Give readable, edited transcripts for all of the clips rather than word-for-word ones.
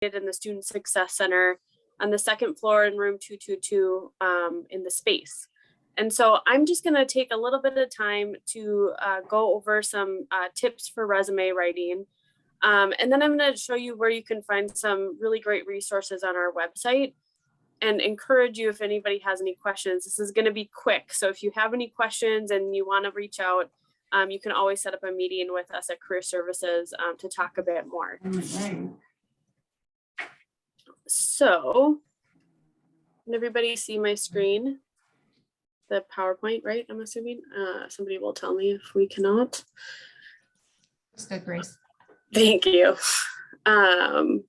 in the Student Success Center on the second floor in room 222 in the space. And so I'm just going to take a little bit of time to go over some tips for resume writing. And then I'm going to show you where you can find some really great resources on our website and encourage you if anybody has any questions. This is going to be quick. So if you have any questions and you want to reach out, you can always set up a meeting with us at Career Services to talk a bit more. So, can everybody see my screen? The PowerPoint, right? I'm assuming somebody will tell me if we cannot. That's good, Grace. Thank you. Let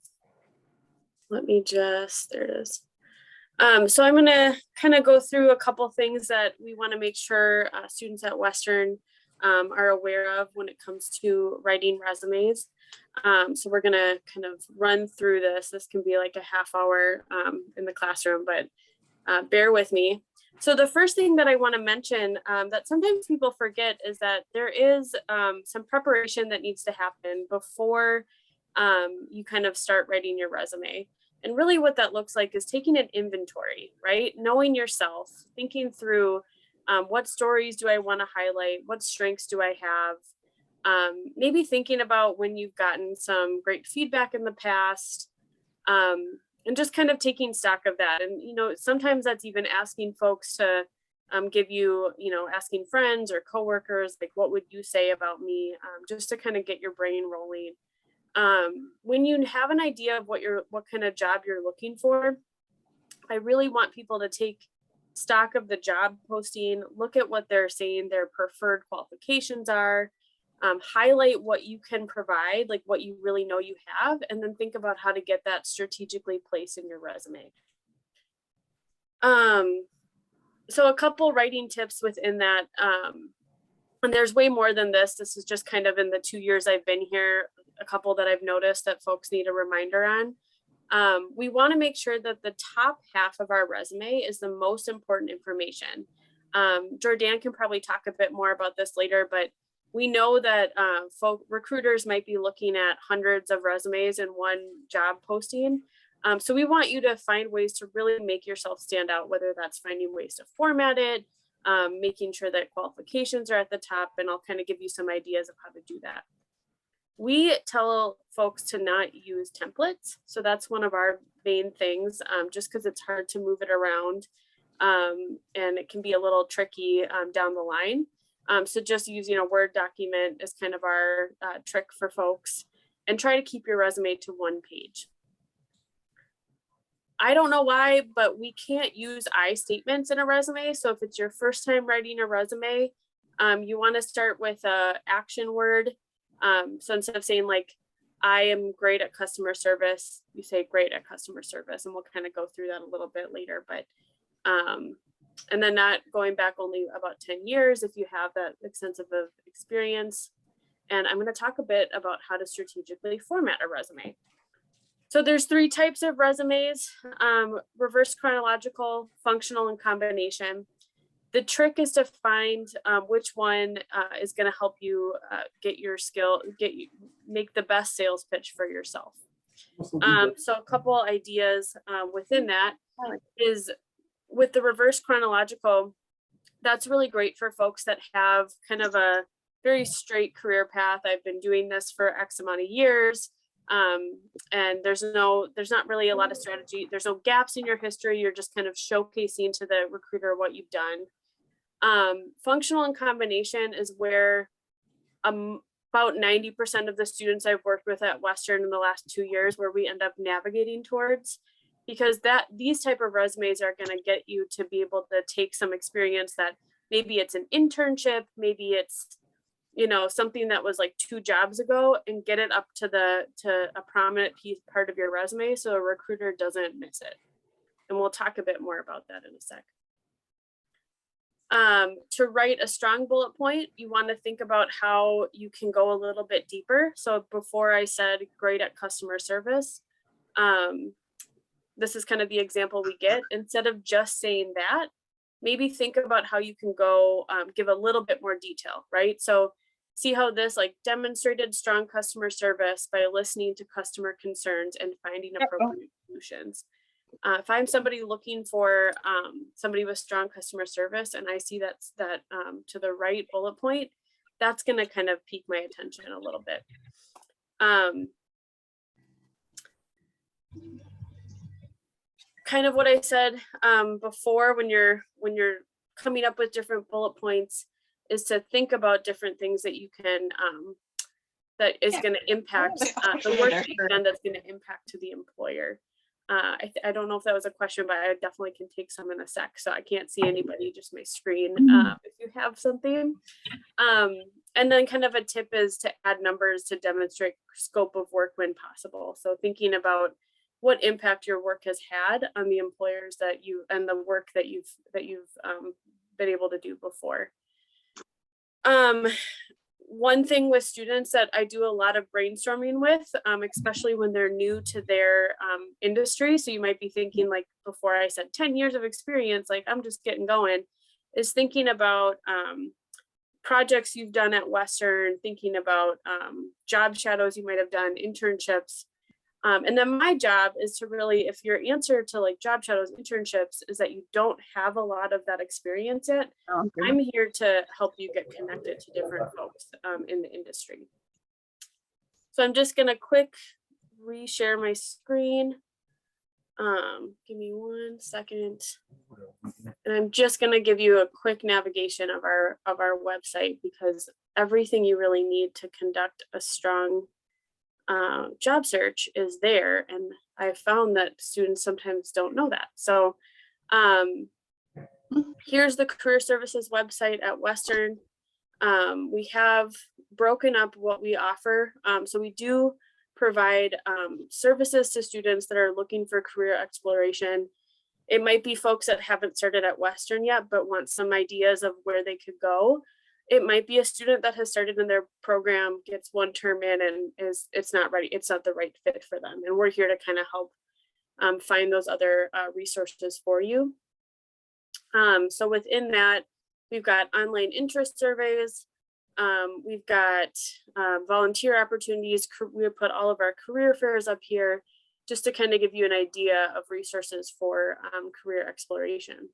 me just, there it is. So I'm going to kind of go through a couple things that we want to make sure students at Western are aware of when it comes to writing resumes. So we're going to kind of run through this. This can be like a half hour in the classroom, but bear with me. So the first thing that I want to mention that sometimes people forget is that there is some preparation that needs to happen before you kind of start writing your resume. And really what that looks like is taking an inventory, right? Knowing yourself, thinking through what stories do I want to highlight? What strengths do I have? Maybe thinking about when you've gotten some great feedback in the past, and just kind of taking stock of that. And, you know, sometimes that's even asking folks to give you, you know, asking friends or coworkers, like, what would you say about me? Just to kind of get your brain rolling. When you have an idea of what kind of job you're looking for, I really want people to take stock of the job posting, look at what they're saying their preferred qualifications are, highlight what you can provide, like what you really know you have, and then think about how to get that strategically placed in your resume. So a couple writing tips within that, and there's way more than this. This is just kind of in the 2 years I've been here, a couple that I've noticed that folks need a reminder on. We want to make sure that the top half of our resume is the most important information. Jordan can probably talk a bit more about this later, but we know that recruiters might be looking at hundreds of resumes in one job posting. So we want you to find ways to really make yourself stand out, whether that's finding ways to format it, making sure that qualifications are at the top, and I'll kind of give you some ideas of how to do that. We tell folks to not use templates. So that's one of our main things, just because it's hard to move it around and it can be a little tricky down the line. So just using a Word document is kind of our trick for folks, and try to keep your resume to one page. I don't know why, but we can't use I statements in a resume. So if it's your first time writing a resume, you want to start with an action word. So instead of saying like, I am great at customer service, you say great at customer service, and we'll kind of go through that a little bit later. But and then not going back only about 10 years if you have that extensive of experience. And I'm going to talk a bit about how to strategically format a resume. So there's 3 types of resumes: reverse chronological, functional, and combination. The trick is to find which one is going to help you make the best sales pitch for yourself. So a couple ideas within that is with the reverse chronological. That's really great for folks that have kind of a very straight career path. I've been doing this for X amount of years. And there's not really a lot of strategy. There's no gaps in your history. You're just kind of showcasing to the recruiter what you've done. Functional and combination is where about 90% of the students I've worked with at Western in the last 2 years, where we end up navigating towards, because these type of resumes are going to get you to be able to take some experience that maybe it's an internship, maybe it's, you know, something that was like 2 jobs ago, and get it up to a prominent part of your resume so a recruiter doesn't miss it. And we'll talk a bit more about that in a sec. To write a strong bullet point, you want to think about how you can go a little bit deeper. So before I said great at customer service, this is kind of the example we get. Instead of just saying that, maybe think about how you can go give a little bit more detail, right? So see how this like demonstrated strong customer service by listening to customer concerns and finding appropriate solutions. If I'm somebody looking for somebody with strong customer service and I see that to the right bullet point, that's going to kind of pique my attention a little bit. Kind of what I said before, when you're coming up with different bullet points, is to think about different things that you can that is going to impact the work that you've done that's going to impact to the employer. I don't know if that was a question, but I definitely can take some in a sec. So I can't see anybody, just my screen. If you have something. And then kind of a tip is to add numbers to demonstrate scope of work when possible. So thinking about what impact your work has had on the employers that you and the work that you've been able to do before. One thing with students that I do a lot of brainstorming with, especially when they're new to their industry. So you might be thinking, like before I said 10 years of experience, like I'm just getting going, is thinking about projects you've done at Western, thinking about job shadows you might have done, internships. And then my job is to really, if your answer to like job shadows, internships is that you don't have a lot of that experience yet, I'm here to help you get connected to different folks in the industry. So I'm just gonna quick reshare my screen. Give me 1 second. And I'm just gonna give you a quick navigation of our website, because everything you really need to conduct a strong job search is there, and I've found that students sometimes don't know that. So here's the career services website at Western. We have broken up what we offer. So we do provide services to students that are looking for career exploration. It might be folks that haven't started at Western yet, but want some ideas of where they could go. It might be a student that has started in their program, gets 1 term in, and it's not ready. It's not the right fit for them. And we're here to kind of help find those other resources for you. So within that, we've got online interest surveys. We've got volunteer opportunities. We put all of our career fairs up here just to kind of give you an idea of resources for career exploration.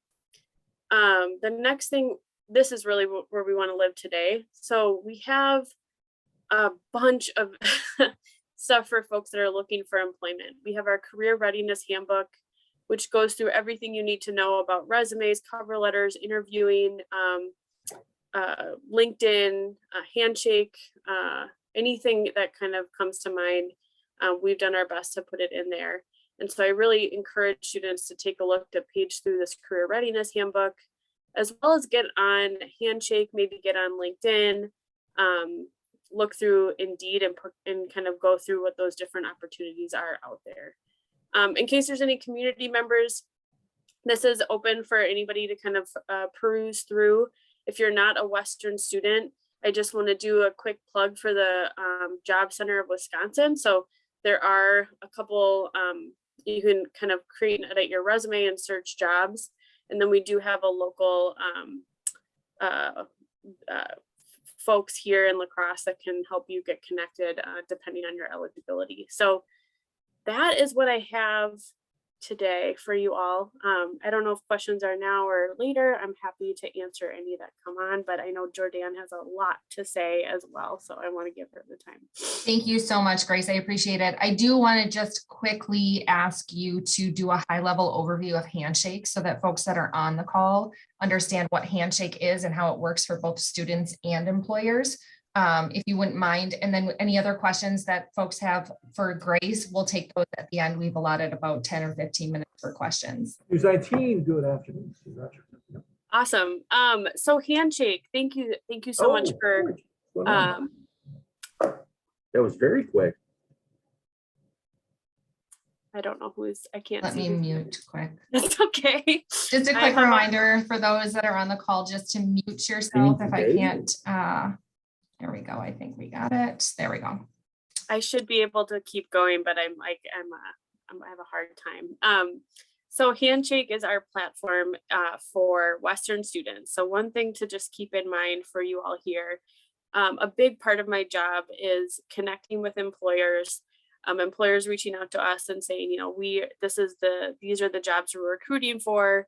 The next thing, this is really where we want to live today. So we have a bunch of stuff for folks that are looking for employment. We have our career readiness handbook, which goes through everything you need to know about resumes, cover letters, interviewing, LinkedIn, Handshake, anything that kind of comes to mind. We've done our best to put it in there. And so I really encourage students to take a look to page through this career readiness handbook, as well as get on Handshake, maybe get on LinkedIn, look through Indeed and kind of go through what those different opportunities are out there. In case there's any community members, this is open for anybody to kind of peruse through. If you're not a Western student, I just want to do a quick plug for the Job Center of Wisconsin. So there are a couple, you can kind of create and edit your resume and search jobs. And then we do have a local folks here in La Crosse that can help you get connected depending on your eligibility. So that is what I have today for you all. I don't know if questions are now or later. I'm happy to answer any that come on, but I know Jordan has a lot to say as well, so I want to give her the time. Thank you so much, Grace. I appreciate it. I do want to just quickly ask you to do a high-level overview of Handshake so that folks that are on the call understand what Handshake is and how it works for both students and employers. If you wouldn't mind, and then any other questions that folks have for Grace, we'll take those at the end. We've allotted about 10 or 15 minutes for questions. There's 19. Good afternoon. Awesome. So Handshake, thank you so much for that was very quick. I don't know I can't Let me mute quick. It's okay. Just a quick reminder for those that are on the call, just to mute yourself if I can't. There we go. I think we got it. There we go. I should be able to keep going, but I have a hard time. So Handshake is our platform for Western students. So one thing to just keep in mind for you all here, a big part of my job is connecting with employers, employers reaching out to us and saying, you know, these are the jobs we're recruiting for.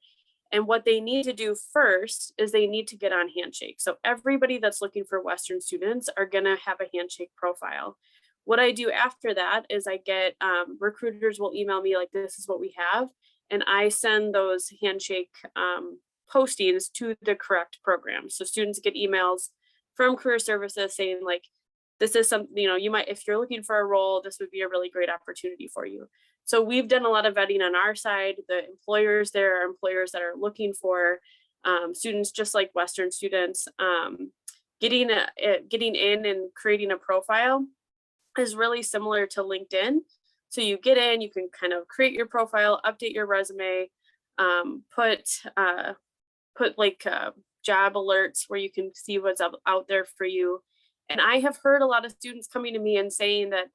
And what they need to do first is they need to get on Handshake. So everybody that's looking for Western students are going to have a Handshake profile. What I do after that is I get recruiters will email me like, this is what we have. And I send those Handshake postings to the correct program. So students get emails from career services saying like, this is something, you know, you might, if you're looking for a role, this would be a really great opportunity for you. So we've done a lot of vetting on our side. The employers, there are employers that are looking for students just like Western students. Getting in and creating a profile is really similar to LinkedIn. So you get in, you can kind of create your profile, update your resume, put like job alerts where you can see what's out there for you. And I have heard a lot of students coming to me and saying that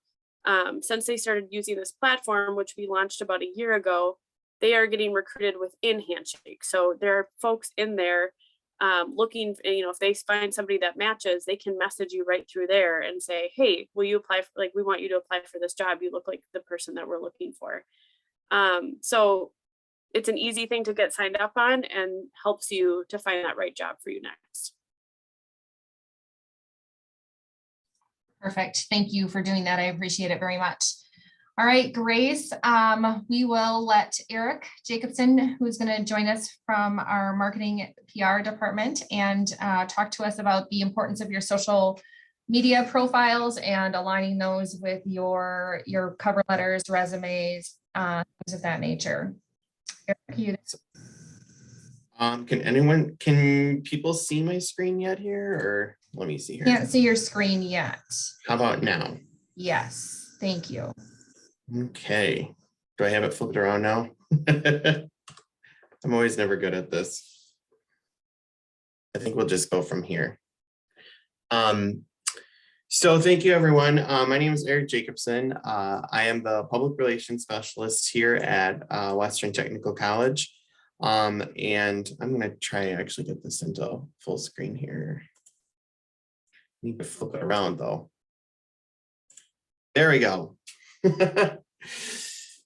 since they started using this platform, which we launched about a year ago, they are getting recruited within Handshake. So there are folks in there looking, you know, if they find somebody that matches, they can message you right through there and say, hey, will you apply for, like, we want you to apply for this job. You look like the person that we're looking for. So it's an easy thing to get signed up on and helps you to find that right job for you next. Perfect. Thank you for doing that. I appreciate it very much. All right, Grace, we will let Eric Jacobson, who's going to join us from our marketing PR department, and talk to us about the importance of your social media profiles and aligning those with your cover letters, resumes, things of that nature. Eric, can people see my screen yet here, or let me see here? Can't see your screen yet. How about now? Yes, thank you. Okay. Do I have it flipped around now? I'm always never good at this. I think we'll just go from here. So thank you, everyone. My name is Eric Jacobson. I am the public relations specialist here at Western Technical College. And I'm going to try and actually get this into full screen here. Need to flip it around though. There we go.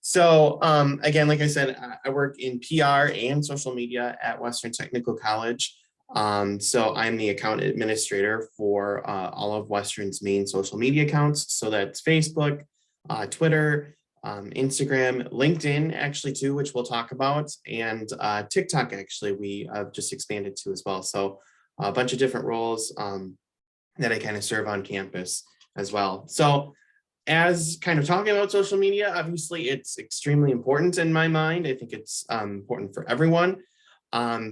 So again, like I said, I work in PR and social media at Western Technical College. So I'm the account administrator for all of Western's main social media accounts. So that's Facebook, Twitter, Instagram, LinkedIn actually too, which we'll talk about, and TikTok actually we just expanded to as well. So a bunch of different roles that I kind of serve on campus as well. So as kind of talking about social media, obviously it's extremely important in my mind. I think it's important for everyone.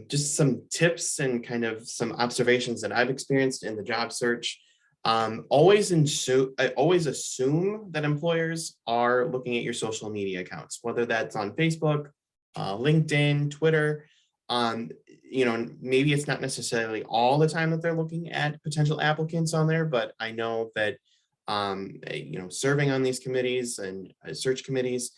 Just some tips and kind of some observations that I've experienced in the job search. I always assume that employers are looking at your social media accounts, whether that's on Facebook, LinkedIn, Twitter. You know, maybe it's not necessarily all the time that they're looking at potential applicants on there, but I know that you know, serving on these committees and search committees,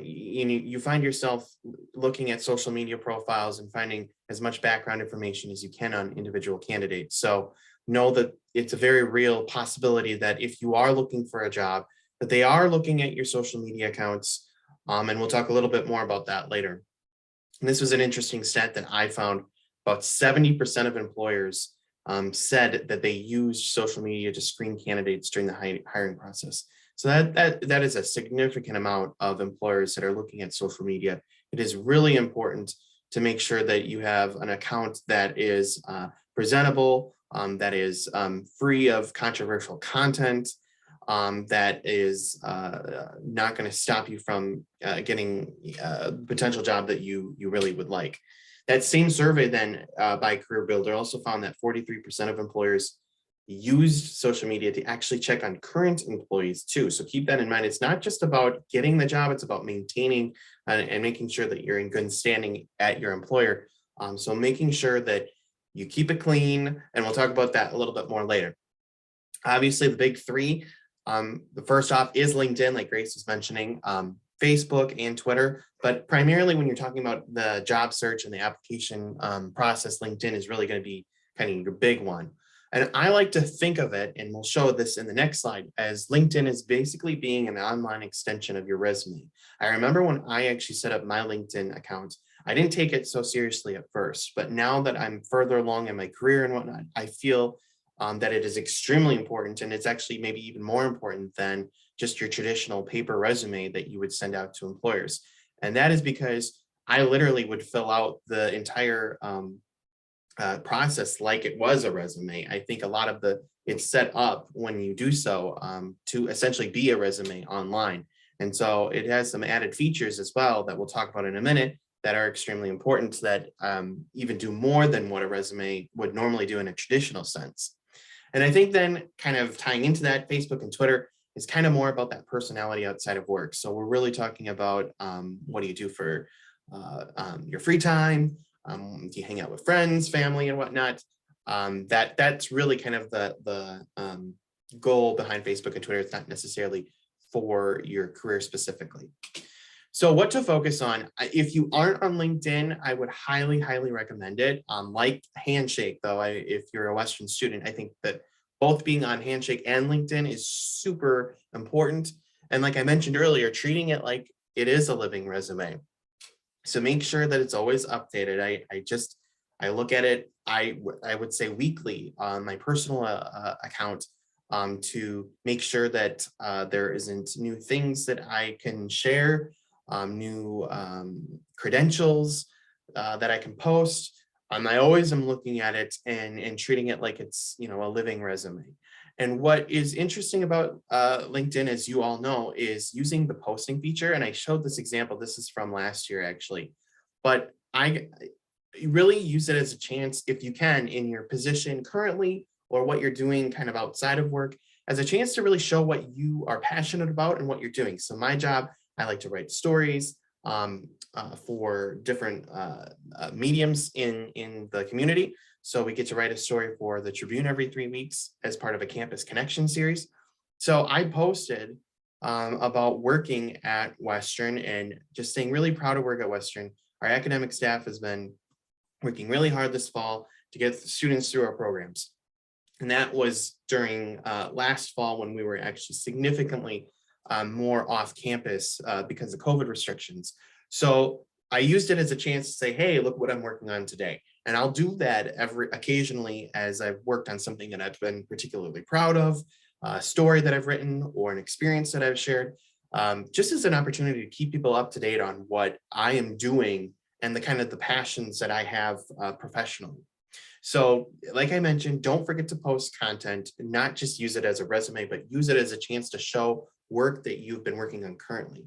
you find yourself looking at social media profiles and finding as much background information as you can on individual candidates. So know that it's a very real possibility that if you are looking for a job, that they are looking at your social media accounts. And we'll talk a little bit more about that later. And this was an interesting stat that I found. About 70% of employers said that they used social media to screen candidates during the hiring process. So that is a significant amount of employers that are looking at social media. It is really important to make sure that you have an account that is presentable, that is free of controversial content, that is not going to stop you from getting a potential job that you really would like. That same survey then by Career Builder also found that 43% of employers used social media to actually check on current employees too. So keep that in mind. It's not just about getting the job, it's about maintaining and making sure that you're in good standing at your employer. So making sure that you keep it clean, and we'll talk about that a little bit more later. Obviously the big three, the first off is LinkedIn, like Grace was mentioning, Facebook and Twitter, but primarily when you're talking about the job search and the application process, LinkedIn is really going to be kind of your big one. And I like to think of it, and we'll show this in the next slide, as LinkedIn is basically being an online extension of your resume. I remember when I actually set up my LinkedIn account, I didn't take it so seriously at first, but now that I'm further along in my career and whatnot, I feel that it is extremely important, and it's actually maybe even more important than just your traditional paper resume that you would send out to employers. And that is because I literally would fill out the entire process like it was a resume. I think a lot of it's set up when you do so to essentially be a resume online. And so it has some added features as well that we'll talk about in a minute that are extremely important that even do more than what a resume would normally do in a traditional sense. And I think then kind of tying into that, Facebook and Twitter is kind of more about that personality outside of work. So we're really talking about what do you do for your free time? Do you hang out with friends, family, and whatnot? That's really kind of the goal behind Facebook and Twitter. It's not necessarily for your career specifically. So what to focus on? If you aren't on LinkedIn, I would highly, highly recommend it. Like Handshake, though, if you're a Western student, I think that both being on Handshake and LinkedIn is super important. And like I mentioned earlier, treating it like it is a living resume. So make sure that it's always updated. I look at it, I would say weekly on my personal account to make sure that there isn't new things that I can share, new credentials that I can post. I always am looking at it and treating it like it's, a living resume. And what is interesting about LinkedIn, as you all know, is using the posting feature. And I showed this example. This is from last year, actually. But I really use it as a chance, if you can, in your position currently or what you're doing kind of outside of work, as a chance to really show what you are passionate about and what you're doing. So my job, I like to write stories for different mediums in the community. So we get to write a story for the Tribune every 3 weeks as part of a Campus Connection series. So I posted about working at Western and just saying really proud to work at Western. Our academic staff has been working really hard this fall to get the students through our programs. And that was during last fall when we were actually significantly more off campus because of COVID restrictions. So I used it as a chance to say, hey, look what I'm working on today. And I'll do that occasionally as I've worked on something that I've been particularly proud of, a story that I've written or an experience that I've shared, just as an opportunity to keep people up to date on what I am doing and the kind of the passions that I have professionally. So like I mentioned, don't forget to post content, not just use it as a resume, but use it as a chance to show work that you've been working on currently.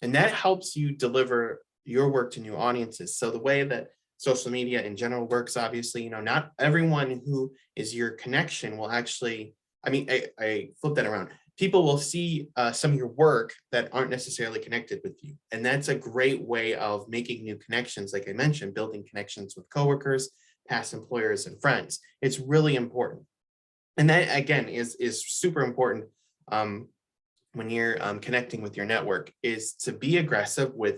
And that helps you deliver your work to new audiences. So the way that social media in general works, obviously, not everyone who is your connection will actually, I flip that around. People will see some of your work that aren't necessarily connected with you. And that's a great way of making new connections. Like I mentioned, building connections with coworkers, past employers, and friends. It's really important. And that, again, is super important when you're connecting with your network, is to be aggressive with,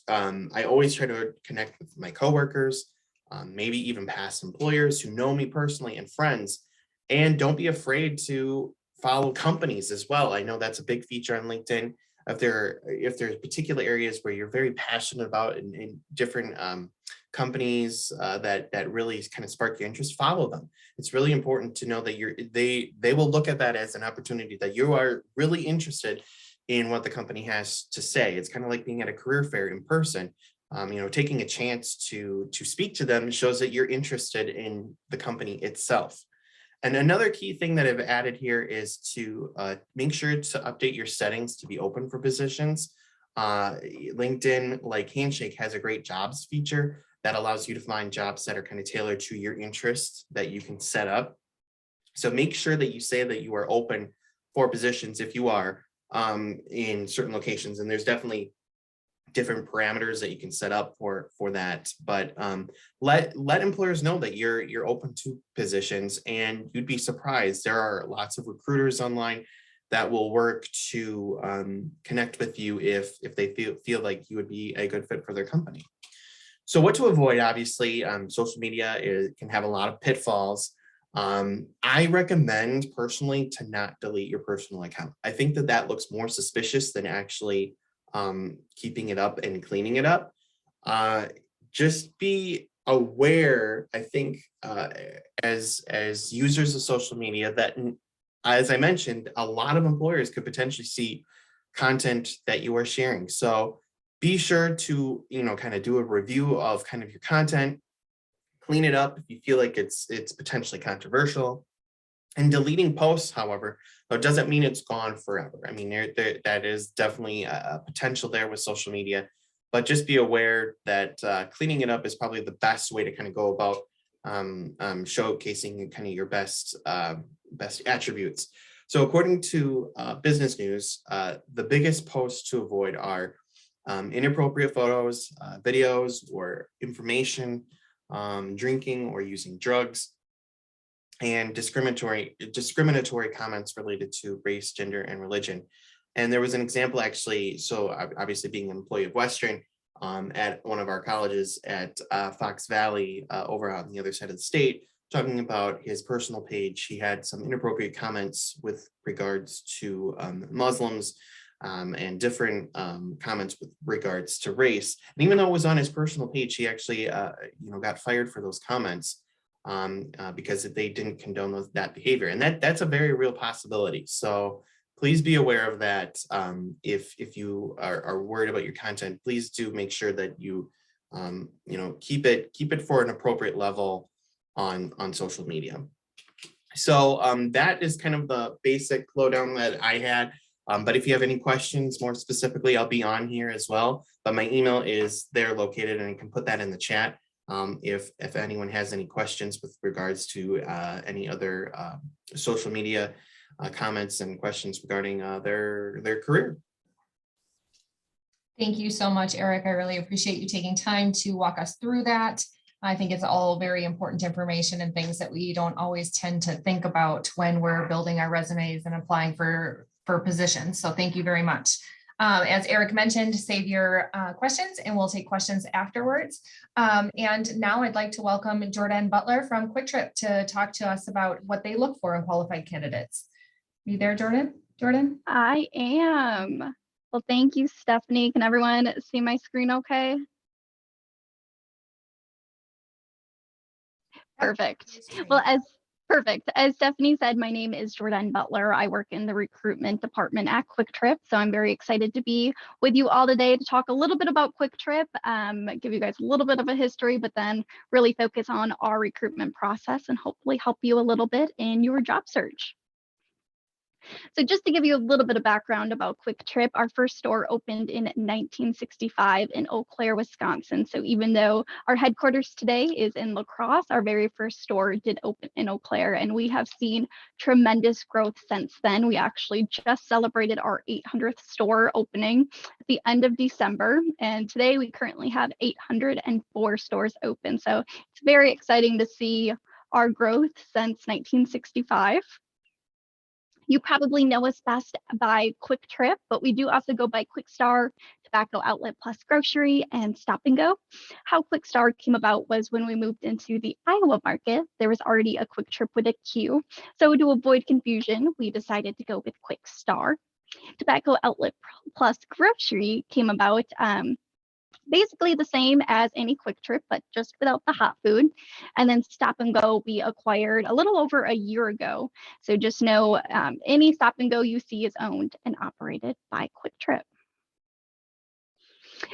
I always try to connect with my coworkers, maybe even past employers who know me personally and friends. And don't be afraid to follow companies as well. I know that's a big feature on LinkedIn. If there's particular areas where you're very passionate about in different companies that really kind of spark your interest, follow them. It's really important to know that they will look at that as an opportunity, that you are really interested in what the company has to say. It's kind of like being at a career fair in person. Taking a chance to speak to them shows that you're interested in the company itself. And another key thing that I've added here is to make sure to update your settings to be open for positions. LinkedIn, like Handshake, has a great jobs feature that allows you to find jobs that are kind of tailored to your interests that you can set up. So make sure that you say that you are open for positions if you are in certain locations. And there's definitely different parameters that you can set up for that, but let employers know that you're open to positions, and you'd be surprised. There are lots of recruiters online that will work to connect with you if they feel like you would be a good fit for their company. So what to avoid? Obviously, social media can have a lot of pitfalls. I recommend personally to not delete your personal account. I think that that looks more suspicious than actually keeping it up and cleaning it up. Just be aware, I think, as users of social media, that as I mentioned, a lot of employers could potentially see content that you are sharing. So be sure to, kind of do a review of kind of your content, clean it up if you feel like it's potentially controversial. And deleting posts, however, though, doesn't mean it's gone forever. I mean, that is definitely a potential there with social media, but just be aware that cleaning it up is probably the best way to kind of go about showcasing kind of your best attributes. So according to Business News, the biggest posts to avoid are inappropriate photos, videos, or information, drinking or using drugs, and discriminatory comments related to race, gender, and religion. And there was an example actually, so obviously being an employee of Western, at one of our colleges at Fox Valley over on the other side of the state, talking about his personal page. He had some inappropriate comments with regards to Muslims, and different comments with regards to race. And even though it was on his personal page, he actually got fired for those comments because they didn't condone that behavior. And that's a very real possibility. So please be aware of that. If you are worried about your content, please do make sure that you keep it for an appropriate level on social media. So that is kind of the basic lowdown that I had. But if you have any questions more specifically, I'll be on here as well. But my email is there located, and you can put that in the chat. If anyone has any questions with regards to any other social media comments and questions regarding their career. Thank you so much, Eric. I really appreciate you taking time to walk us through that. I think it's all very important information and things that we don't always tend to think about when we're building our resumes and applying for positions. So thank you very much. As Eric mentioned, save your questions and we'll take questions afterwards. And now I'd like to welcome Jordan Butler from Quick Trip to talk to us about what they look for in qualified candidates. Are you there, Jordan? Jordan? I am. Well, thank you, Stephanie. Can everyone see my screen okay? Perfect. Well, as Stephanie said, my name is Jordan Butler. I work in the recruitment department at Quick Trip. So I'm very excited to be with you all today to talk a little bit about Quick Trip, give you guys a little bit of a history, but then really focus on our recruitment process and hopefully help you a little bit in your job search. So just to give you a little bit of background about Quick Trip, our first store opened in 1965 in Eau Claire, Wisconsin. So even though our headquarters today is in La Crosse, our very first store did open in Eau Claire, and we have seen tremendous growth since then. We actually just celebrated our 800th store opening at the end of December, and today we currently have 804 stores open. So it's very exciting to see our growth since 1965. You probably know us best by Quick Trip, but we do also go by Quick Star, Tobacco Outlet Plus Grocery, and Stop and Go. How Quick Star came about was when we moved into the Iowa market, there was already a Quick Trip with a Q. So to avoid confusion, we decided to go with Quick Star. Tobacco Outlet Plus Grocery came about basically the same as any Quick Trip, but just without the hot food. And then Stop and Go we acquired a little over a year ago. So just know any Stop and Go you see is owned and operated by Quick Trip.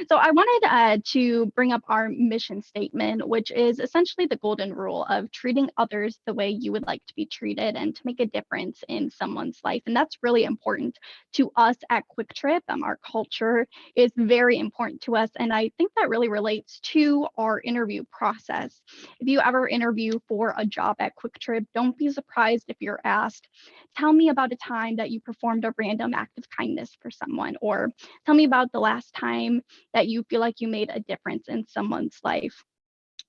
So I wanted to bring up our mission statement, which is essentially the golden rule of treating others the way you would like to be treated and to make a difference in someone's life. And that's really important to us at Quick Trip. Our culture is very important to us. And I think that really relates to our interview process. If you ever interview for a job at Quick Trip, don't be surprised if you're asked, tell me about a time that you performed a random act of kindness for someone, or tell me about the last time that you feel like you made a difference in someone's life.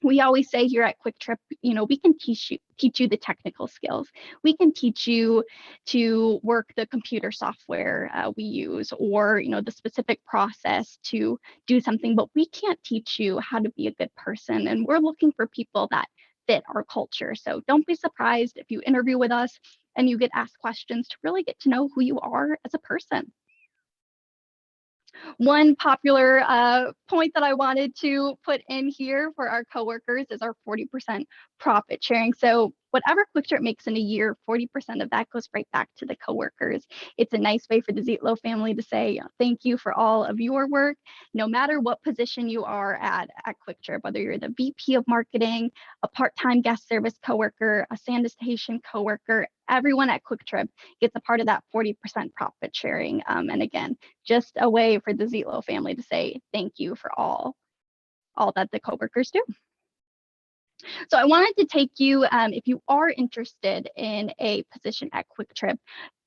We always say here at Quick Trip, we can teach you the technical skills. We can teach you to work the computer software we use, or the specific process to do something, but we can't teach you how to be a good person. And we're looking for people that fit our culture. So don't be surprised if you interview with us and you get asked questions to really get to know who you are as a person. One popular point that I wanted to put in here for our coworkers is our 40% profit sharing. So whatever QuickTrip makes in a year, 40% of that goes right back to the coworkers. It's a nice way for the Zietlow family to say thank you for all of your work, no matter what position you are at QuickTrip, whether you're the VP of marketing, a part-time guest service coworker, a sanitation coworker, everyone at QuickTrip gets a part of that 40% profit sharing. And again, just a way for the Zietlow family to say thank you for all that the coworkers do. So I wanted to take you, if you are interested in a position at QuickTrip,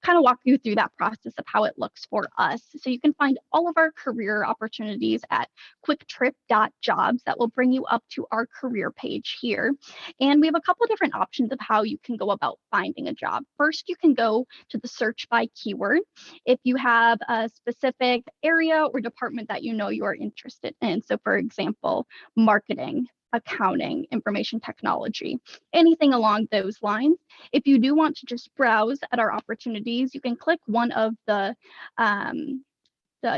kind of walk you through that process of how it looks for us. So you can find all of our career opportunities at quicktrip.jobs. That will bring you up to our career page here. And we have a couple different options of how you can go about finding a job. First, you can go to the search by keyword. If you have a specific area or department that you know you are interested in. So for example, marketing, accounting, information technology, anything along those lines. If you do want to just browse at our opportunities, you can click one of the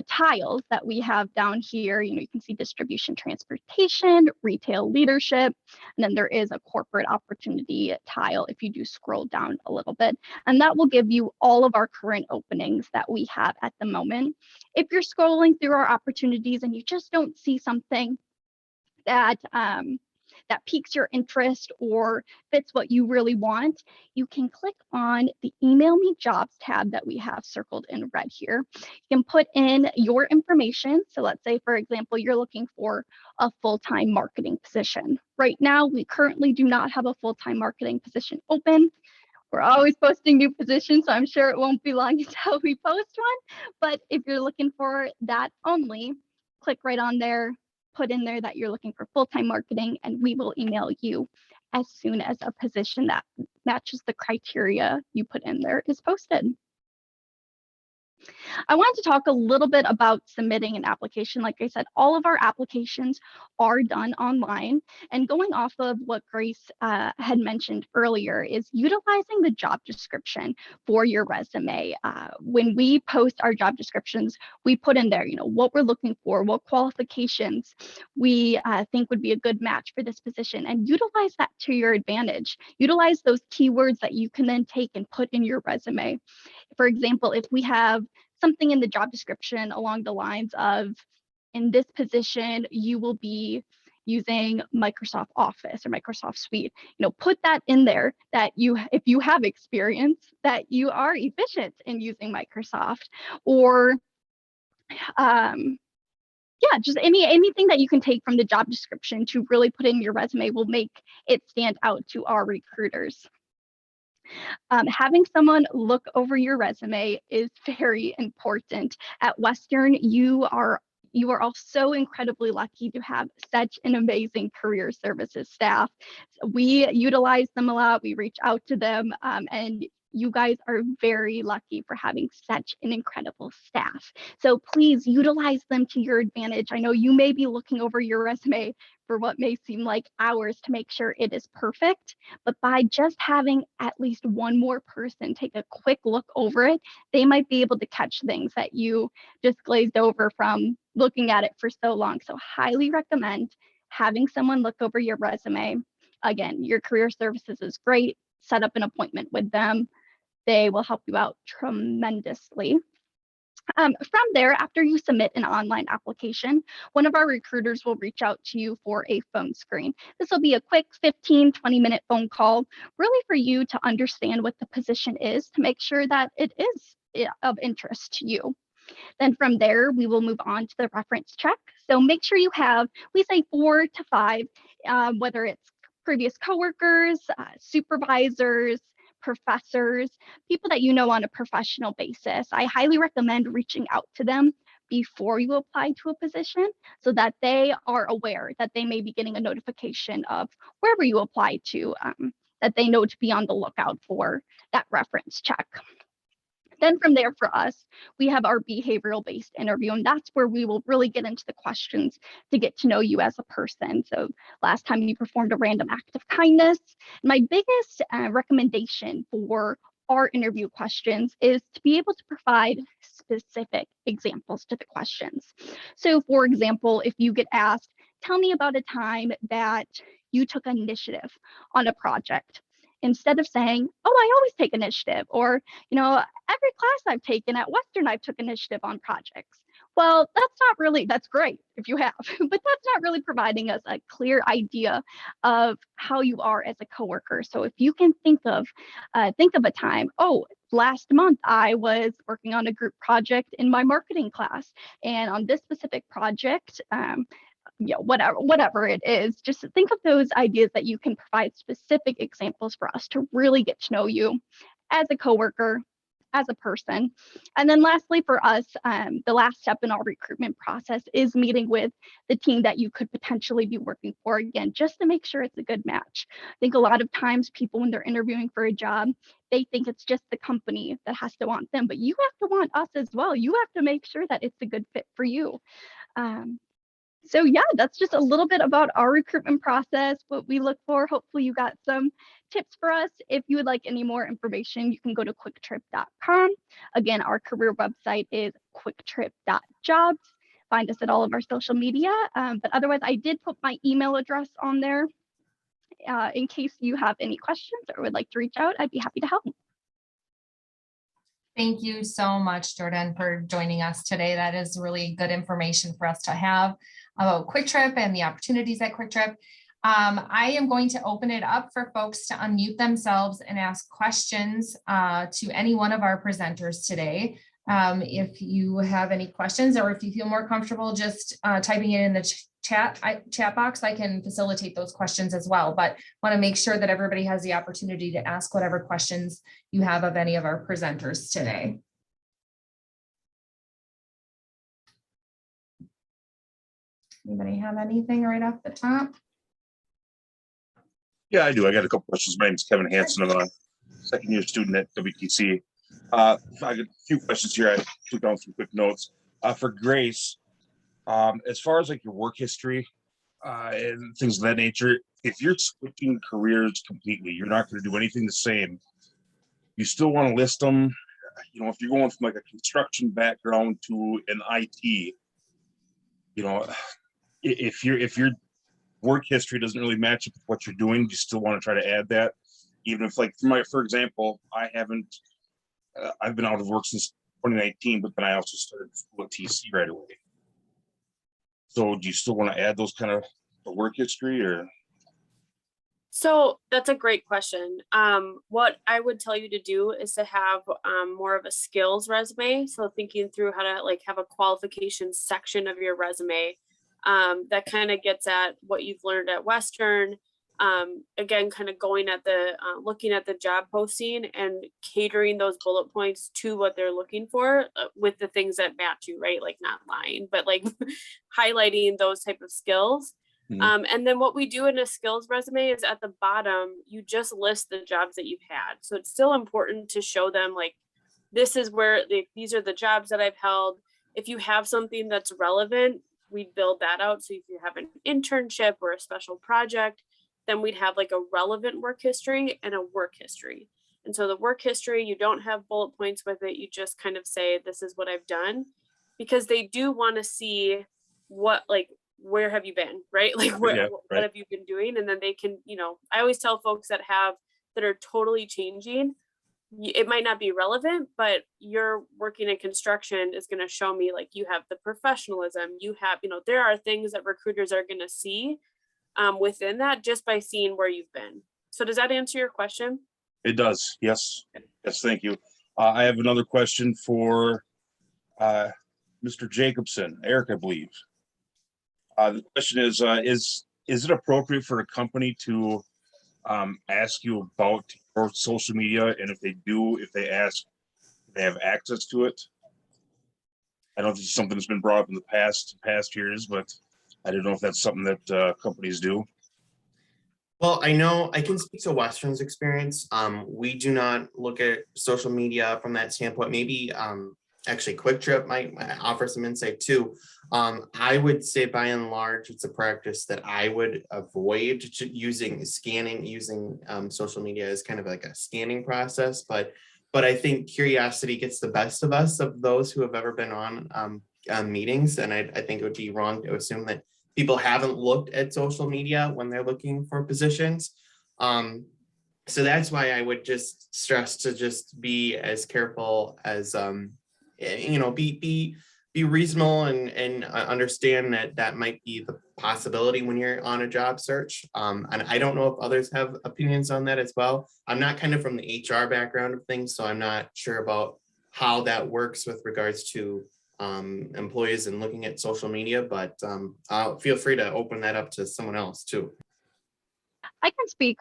tiles that we have down here. You can see distribution, transportation, retail leadership, and then there is a corporate opportunity tile if you do scroll down a little bit. And that will give you all of our current openings that we have at the moment. If you're scrolling through our opportunities and you just don't see something that piques your interest or fits what you really want, you can click on the Email Me Jobs tab that we have circled in red here. You can put in your information. So let's say, for example, you're looking for a full-time marketing position. Right now, we currently do not have a full-time marketing position open. We're always posting new positions, so I'm sure it won't be long until we post one. But if you're looking for that only, click right on there, put in there that you're looking for full-time marketing, and we will email you as soon as a position that matches the criteria you put in there is posted. I wanted to talk a little bit about submitting an application. Like I said, all of our applications are done online. And going off of what Grace had mentioned earlier is utilizing the job description for your resume. When we post our job descriptions, we put in there, what we're looking for, what qualifications we think would be a good match for this position, and utilize that to your advantage. Utilize those keywords that you can then take and put in your resume. For example, if we have something in the job description along the lines of, in this position, you will be using Microsoft Office or Microsoft Suite, put that in there that if you have experience, that you are efficient in using Microsoft, or just anything that you can take from the job description to really put in your resume will make it stand out to our recruiters. Having someone look over your resume is very important. At Western, you are all so incredibly lucky to have such an amazing career services staff. We utilize them a lot. We reach out to them, and you guys are very lucky for having such an incredible staff. So please utilize them to your advantage. I know you may be looking over your resume for what may seem like hours to make sure it is perfect, but by just having at least one more person take a quick look over it, they might be able to catch things that you just glazed over from looking at it for so long. So highly recommend having someone look over your resume. Again, your career services is great. Set up an appointment with them. They will help you out tremendously. From there, after you submit an online application, one of our recruiters will reach out to you for a phone screen. This will be a quick 15, 20-minute phone call, really for you to understand what the position is, to make sure that it is of interest to you. Then from there, we will move on to the reference check. So make sure you have, we say 4 to 5, whether it's previous coworkers, supervisors, professors, people that you know on a professional basis. I highly recommend reaching out to them before you apply to a position so that they are aware that they may be getting a notification of wherever you apply to, that they know to be on the lookout for that reference check. Then from there for us, we have our behavioral based interview, and that's where we will really get into the questions to get to know you as a person. So last time you performed a random act of kindness. My biggest recommendation for our interview questions is to be able to provide specific examples to the questions. So for example, if you get asked, tell me about a time that you took initiative on a project, instead of saying, oh, I always take initiative, or, every class I've taken at Western, I've took initiative on projects. Well, that's great if you have, but that's not really providing us a clear idea of how you are as a coworker. So if you can think of a time, oh, last month I was working on a group project in my marketing class, and on this specific project, whatever it is, just think of those ideas that you can provide specific examples for us to really get to know you as a coworker, as a person. And then lastly, for us, the last step in our recruitment process is meeting with the team that you could potentially be working for, again, just to make sure it's a good match. I think a lot of times people, when they're interviewing for a job, they think it's just the company that has to want them, but you have to want us as well. You have to make sure that it's a good fit for you. So yeah, that's just a little bit about our recruitment process, what we look for. Hopefully you got some tips for us. If you would like any more information, you can go to quicktrip.com. Again, our career website is quicktrip.jobs. Find us at all of our social media. But otherwise, I did put my email address on there in case you have any questions or would like to reach out. I'd be happy to help. Thank you so much, Jordan, for joining us today. That is really good information for us to have about Quick Trip and the opportunities at Quick Trip. I am going to open it up for folks to unmute themselves and ask questions to any one of our presenters today. If you have any questions, or if you feel more comfortable just typing it in the chat box, I can facilitate those questions as well, but want to make sure that everybody has the opportunity to ask whatever questions you have of any of our presenters today. Anybody have anything right off the top? Yeah, I do. I got a couple questions. My name is Kevin Hansen. I'm a second year student at WTC. I got a few questions here. I took down some quick notes. For Grace, as far as like your work history and things of that nature, if you're switching careers completely, you're not going to do anything the same. You still want to list them. If you're going from like a construction background to an IT, if your work history doesn't really match up with what you're doing, you still want to try to add that. Even if, like, for example, I've been out of work since 2019, but then I also started school at TC right away. So do you still want to add those kind of work history, or? So that's a great question. What I would tell you to do is to have more of a skills resume. So thinking through how to have a qualifications section of your resume that kind of gets at what you've learned at Western. Again, kind of going at looking at the job posting and catering those bullet points to what they're looking for with the things that match you, right? Like not lying, but like highlighting those type of skills. Mm-hmm. And then what we do in a skills resume is at the bottom, you just list the jobs that you've had. So it's still important to show them this is where these are the jobs that I've held. If you have something that's relevant, we'd build that out. So if you have an internship or a special project, then we'd have a relevant work history and a work history. And so the work history, you don't have bullet points with it. You just kind of say, this is what I've done, because they do want to see where have you been, right? What have you been doing? And then they can, I always tell folks that are totally changing, it might not be relevant, but you're working in construction is going to show me you have the professionalism, you have, there are things that recruiters are going to see within that just by seeing where you've been. So does that answer your question? It does. Yes. Yes. Thank you. I have another question for Mr. Jacobson, Eric, I believe. The question is it appropriate for a company to ask you about your social media? And if they ask, they have access to it? I know this is something that's been brought up in the past years, but I don't know if that's something that companies do. Well, I know I can speak to Western's experience. We do not look at social media from that standpoint. Maybe actually Quick Trip might offer some insight too. I would say by and large, it's a practice that I would avoid using social media as kind of like a scanning process. But I think curiosity gets the best of us, of those who have ever been on meetings. And I think it would be wrong to assume that people haven't looked at social media when they're looking for positions. So that's why I would just stress to just be as careful as, be reasonable and understand that that might be the possibility when you're on a job search. And I don't know if others have opinions on that as well. I'm not kind of from the HR background of things, so I'm not sure about how that works with regards to employees and looking at social media, but I'll feel free to open that up to someone else too. I can speak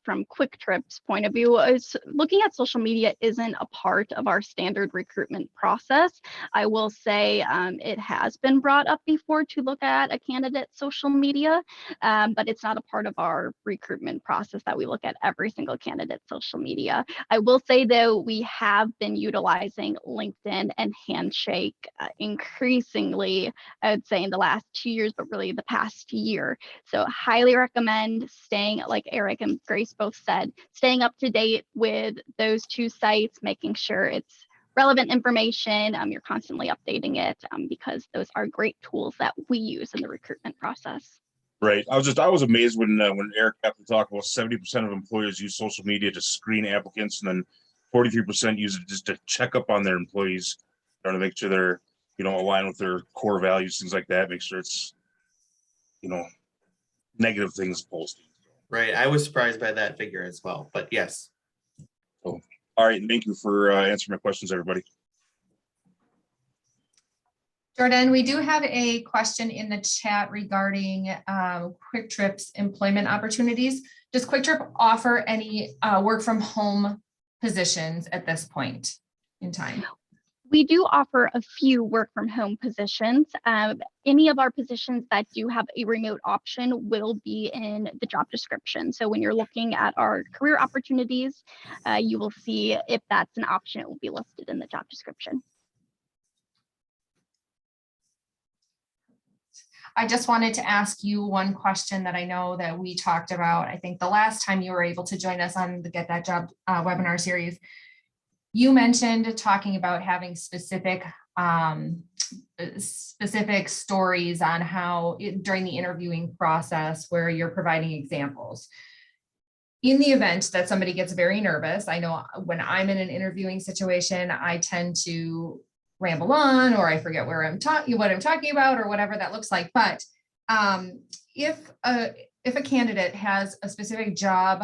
from Quick Trip's point of view. Is looking at social media isn't a part of our standard recruitment process. I will say it has been brought up before to look at a candidate's social media, but it's not a part of our recruitment process that we look at every single candidate's social media. I will say though, we have been utilizing LinkedIn and Handshake increasingly, I would say in the last 2 years, but really the past year. So highly recommend staying, like Eric and Grace both said, staying up to date with those two sites, making sure it's relevant information. You're constantly updating it because those are great tools that we use in the recruitment process. Right. I was amazed when Eric got to talk about 70% of employers use social media to screen applicants, and then 43% use it just to check up on their employees, trying to make sure they're, aligned with their core values, things like that. Make sure it's, negative things posted. Right. I was surprised by that figure as well, but yes. So, all right. Thank you for answering my questions, everybody. Jordan, we do have a question in the chat regarding Quick Trip's employment opportunities. Does Quick Trip offer any work from home positions at this point in time? We do offer a few work from home positions. Any of our positions that do have a remote option will be in the job description. So when you're looking at our career opportunities, you will see if that's an option, it will be listed in the job description. I just wanted to ask you one question that I know that we talked about. I think the last time you were able to join us on the Get That Job webinar series, you mentioned talking about having specific stories on how during the interviewing process where you're providing examples. In the event that somebody gets very nervous, I know when I'm in an interviewing situation, I tend to ramble on, or I forget what I'm talking about, or whatever that looks like. But if a candidate has a specific job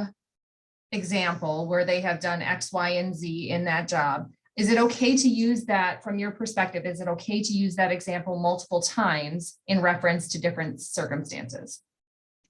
example where they have done X, Y, and Z in that job, is it okay to use that from your perspective? Is it okay to use that example multiple times in reference to different circumstances?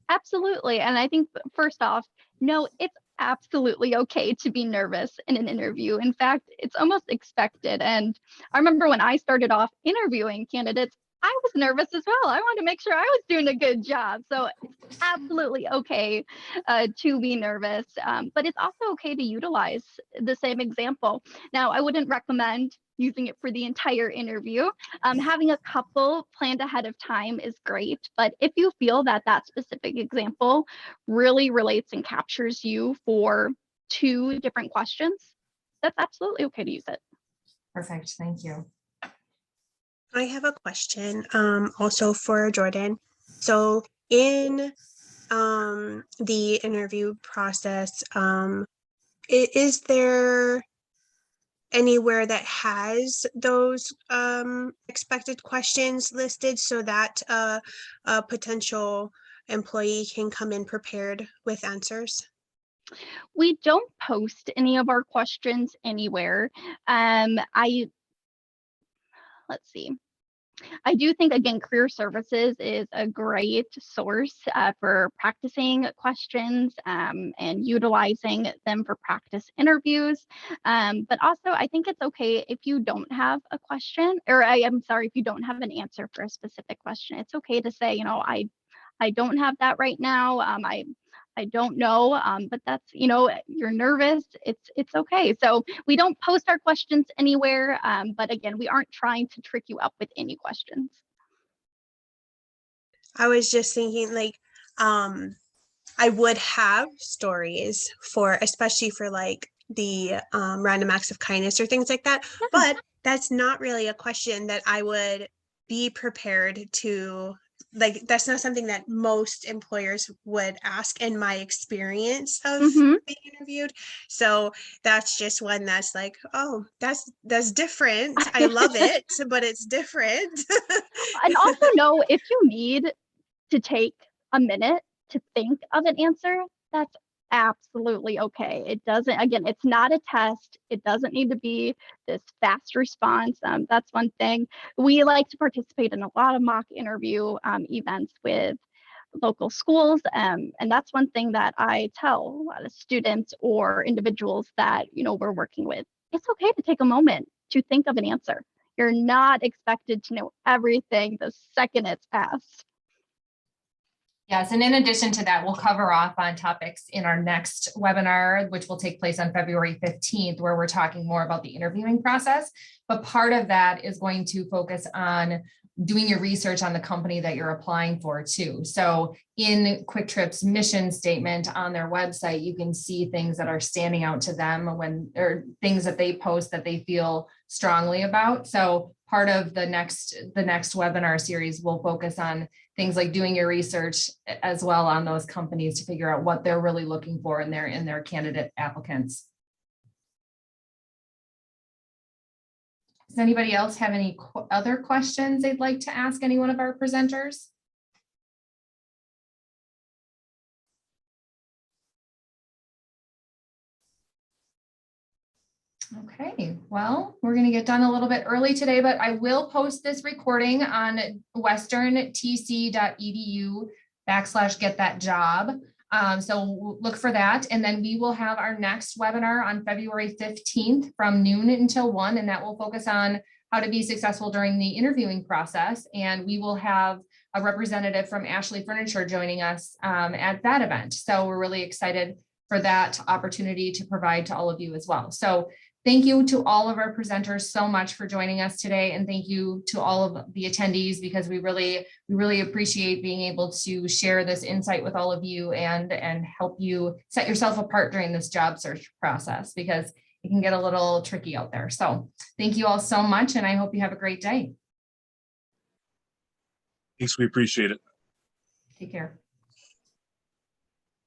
Absolutely. And I think first off, no, it's absolutely okay to be nervous in an interview. In fact, it's almost expected. And I remember when I started off interviewing candidates, I was nervous as well. I wanted to make sure I was doing a good job. So it's absolutely okay to be nervous, but it's also okay to utilize the same example. Now, I wouldn't recommend using it for the entire interview. Having a couple planned ahead of time is great, but if you feel that that specific example really relates and captures you for 2 different questions, that's absolutely okay to use it. Perfect, thank you. I have a question also for Jordan. So in the interview process, is there anywhere that has those expected questions listed so that a potential employee can come in prepared with answers? We don't post any of our questions anywhere. Let's see. I do think, again, career services is a great source for practicing questions and utilizing them for practice interviews. But also, I think it's okay if you don't have a question, or I'm sorry, if you don't have an answer for a specific question. It's okay to say, I don't have that right now. I don't know, but that's, you're nervous. It's okay. So we don't post our questions anywhere. But again, we aren't trying to trick you up with any questions. I was just thinking like, I would have stories for, especially for like the random acts of kindness or things like that. Yeah. But that's not really a question that I would be prepared to, like, that's not something that most employers would ask in my experience of Mhm. being interviewed. So that's just one that's like, oh, that's different. I love it, but it's different. And also know if you need to take a minute to think of an answer, that's absolutely okay. It doesn't, again, it's not a test. It doesn't need to be this fast response. That's one thing. We like to participate in a lot of mock interview events with local schools. And that's one thing that I tell a lot of students or individuals that, we're working with. It's okay to take a moment to think of an answer. You're not expected to know everything the second it's asked. Yes, and in addition to that, we'll cover off on topics in our next webinar, which will take place on February 15th, where we're talking more about the interviewing process. But part of that is going to focus on doing your research on the company that you're applying for too. So in Quick Trip's mission statement on their website, you can see things that are standing out to them or things that they post that they feel strongly about. So part of the next webinar series will focus on things like doing your research as well on those companies to figure out what they're really looking for in their candidate applicants. Does anybody else have any other questions they'd like to ask any one of our presenters? Okay, well, we're going to get done a little bit early today, but I will post this recording on westerntc.edu/get-that-job. So look for that. And then we will have our next webinar on February 15th from noon until 1, and that will focus on how to be successful during the interviewing process. And we will have a representative from Ashley Furniture joining us at that event. So we're really excited for that opportunity to provide to all of you as well. So thank you to all of our presenters so much for joining us today. And thank you to all of the attendees, because we really appreciate being able to share this insight with all of you and help you set yourself apart during this job search process, because it can get a little tricky out there. So thank you all so much, and I hope you have a great day. Thanks, we appreciate it. Take care.